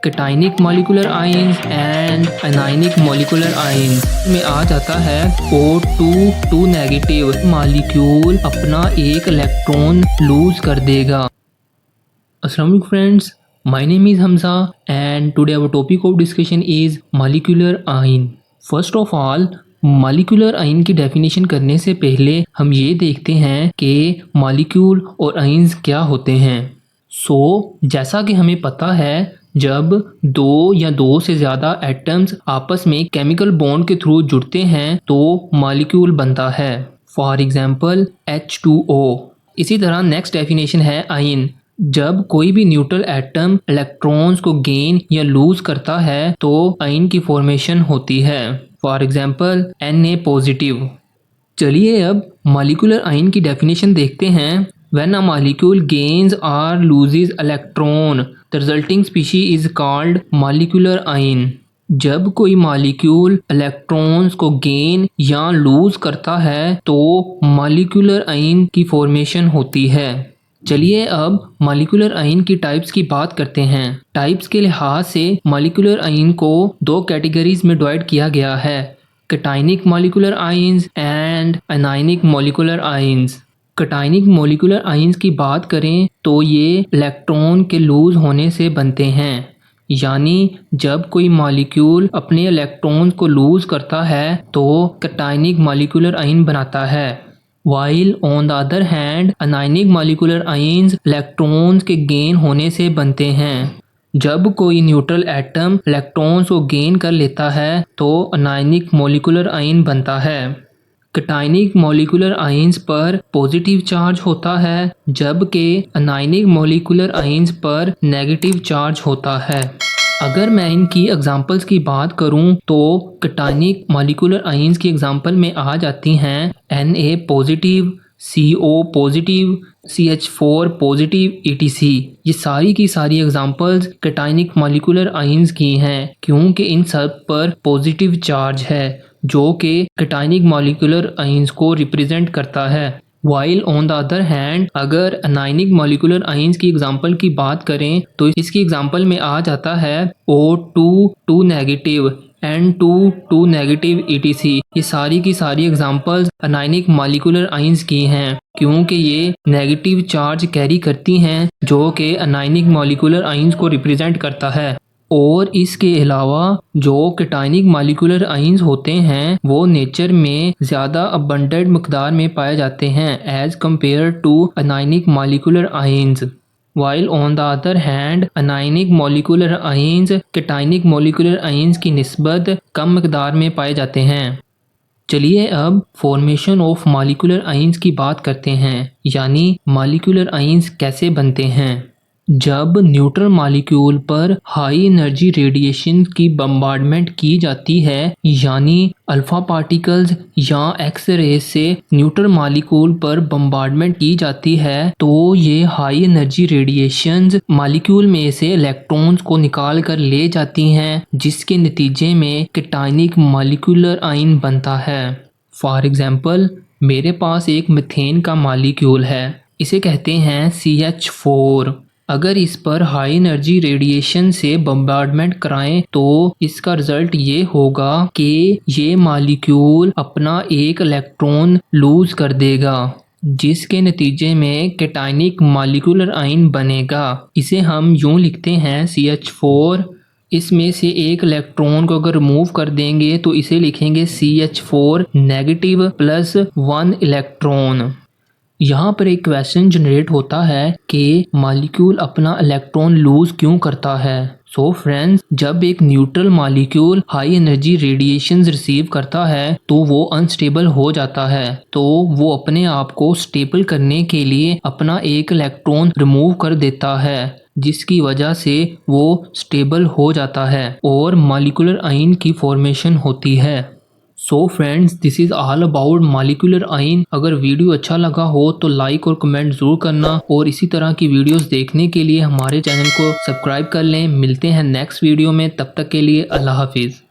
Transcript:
Cationic molecular ions and anionic molecular ions में आ जाता है O2 नेगेटिव मॉलिक्यूल अपना एक इलेक्ट्रॉन लूज कर देगा। अस्सलाम वालेकुम friends, my name is Hamza and today our topic of discussion is molecular ion। First of all, molecular ion की डेफिनेशन करने से पहले हम ये देखते हैं कि मॉलिक्यूल और आयन्स क्या होते हैं। जैसा कि हमें पता है, जब दो या दो से ज़्यादा एटम्स आपस में केमिकल बॉन्ड के थ्रू जुड़ते हैं तो मॉलिक्यूल बनता है। For example H2O। इसी तरह नेक्स्ट डेफिनेशन है आयन। जब कोई भी न्यूट्रल एटम इलेक्ट्रॉन्स को गेन या लूज करता है तो आयन की फॉर्मेशन होती है। For example Na positive. चलिए अब मॉलिक्यूलर आयन की डेफिनेशन देखते हैं। व्हेन अ मॉलिक्यूल गेन्स और loses electron the resulting species is called molecular ion. जब कोई मॉलिक्यूल इलेक्ट्रॉन्स को गेन या लूज करता है तो मॉलिक्यूलर आयन की फॉर्मेशन होती है। चलिए अब मॉलिक्यूलर आयन की टाइप्स की बात करते हैं। टाइप्स के लिहाज से मॉलिक्यूलर आयन को दो कैटेगरीज में डिवाइड किया गया है, cationic molecular ions and anionic molecular ions. Cationic molecular ions की बात करें तो ये इलेक्ट्रॉन के लूज होने से बनते हैं, यानी जब कोई मॉलिक्यूल अपने इलेक्ट्रॉन्स को लूज करता है तो कैटायनिक मॉलिक्यूलर आयन बनाता है। While on the other hand, anionic molecular ions electrons के गेन होने से बनते हैं। जब कोई न्यूट्रल एटम इलेक्ट्रॉन्स को गेन कर लेता है तो अनायनिक मॉलिक्यूलर आयन बनता है। कैटायनिक मॉलिक्यूलर आयंस पर पॉजिटिव चार्ज होता है, जबकि अनायनिक मॉलिक्यूलर आयंस पर नेगेटिव चार्ज होता है। अगर मैं इनकी एग्जांपल्स की बात करूं तो कैटायनिक मॉलिक्यूलर आयंस की एग्जांपल में आ जाती हैं Na positive, CO positive, CH4 positive etc। ये सारी की सारी एग्जांपल्स कैटायनिक मॉलिक्यूलर आयंस की हैं क्योंकि इन सब पर पॉजिटिव चार्ज है जो कि कैटायनिक मॉलिक्यूलर आयंस को रिप्रेजेंट करता है। While on the other hand, अगर अनायनिक मॉलिक्यूलर आयंस की एग्जांपल की बात करें तो इसकी एग्जांपल में आ जाता है O2 negative, N2 negative etc। ये सारी की सारी एग्जांपल्स अनायनिक मॉलिक्यूलर आयंस की हैं क्योंकि ये नेगेटिव चार्ज कैरी करती हैं जो कि अनायनिक मॉलिक्यूलर आयंस को रिप्रेजेंट करता है। और इसके अलावा जो कैटायनिक मॉलिक्यूलर आयंस होते हैं वो नेचर में ज़्यादा अबंडेंट मकदार में पाए जाते हैं as compared to anionic molecular ions. While on the other hand, anionic molecular ions cationic molecular ions की निस्बत कम मकदार में पाए जाते हैं। चलिए अब फॉर्मेशन ऑफ मॉलिक्यूलर आयंस की बात करते हैं, यानी मॉलिक्यूलर आयंस कैसे बनते हैं। जब न्यूट्रल मॉलिक्यूल पर हाई एनर्जी रेडिएशन की बम्बार्डमेंट की जाती है, यानी अल्फा पार्टिकल्स या एक्स रेज से न्यूट्रल मॉलिक्यूल पर बम्बार्डमेंट की जाती है तो ये हाई एनर्जी रेडिएशंस मॉलिक्यूल में से इलेक्ट्रॉन्स को निकाल कर ले जाती हैं, जिसके नतीजे में कैटायनिक मॉलिक्यूलर आयन बनता है। फॉर एग्जांपल मेरे पास एक मीथेन का मॉलिक्यूल है, इसे कहते हैं CH4। अगर इस पर हाई एनर्जी रेडिएशन से बम्बार्डमेंट कराएं तो इसका रिजल्ट ये होगा कि ये मॉलिक्यूल अपना एक इलेक्ट्रॉन लूज कर देगा, जिसके नतीजे में कैटायनिक मॉलिक्यूलर आयन बनेगा। इसे हम यूं लिखते हैं CH4। इसमें से एक इलेक्ट्रॉन को अगर रिमूव कर देंगे तो इसे लिखेंगे CH4 नेगेटिव प्लस 1 इलेक्ट्रॉन। यहाँ पर एक क्वेश्चन जनरेट होता है कि मॉलिक्यूल अपना इलेक्ट्रॉन लूज क्यों करता है। फ्रेंड्स, जब एक neutral molecule high energy radiations receive करता है तो वो अनस्टेबल हो जाता है, तो वो अपने आप को स्टेबल करने के लिए अपना एक इलेक्ट्रॉन रिमूव कर देता है, जिसकी वजह से वो स्टेबल हो जाता है और मॉलिक्यूलर आयन की फॉर्मेशन होती है। Friends, this is all about molecular ion. अगर वीडियो अच्छा लगा हो तो लाइक और कमेंट ज़रूर करना और इसी तरह की वीडियोस देखने के लिए हमारे चैनल को सब्सक्राइब कर लें। मिलते हैं नेक्स्ट वीडियो में, तब तक के लिए अल्लाह हाफिज़।